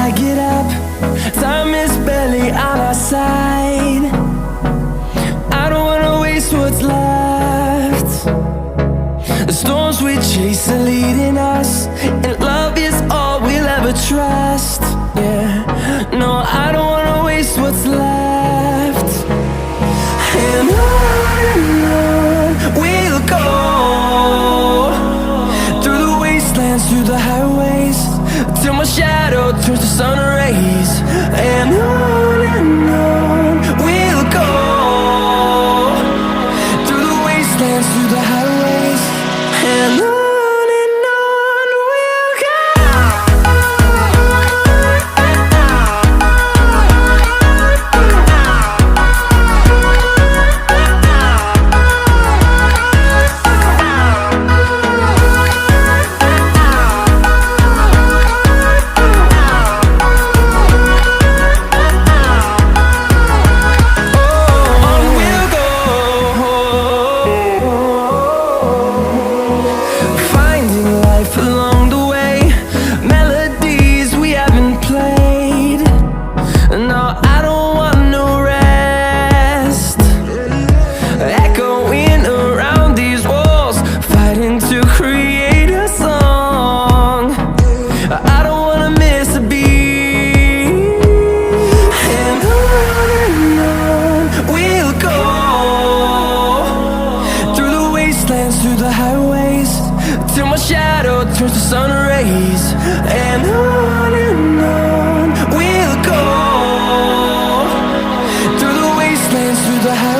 I get up, time is barely on our side. I don't wanna waste what's left. The storms we chase are leading us, and love is all we'll ever trust. Yeah, no, I don't wanna waste what's left. And on we'll go, through the wastelands, through the highways, till my shadow turns to sun rays. And on we'll go, through the wastelands, through the highways, and on we'll go. Through the highways, till my shadow turns to sun rays. And on we'll go, through the wastelands, through the highways.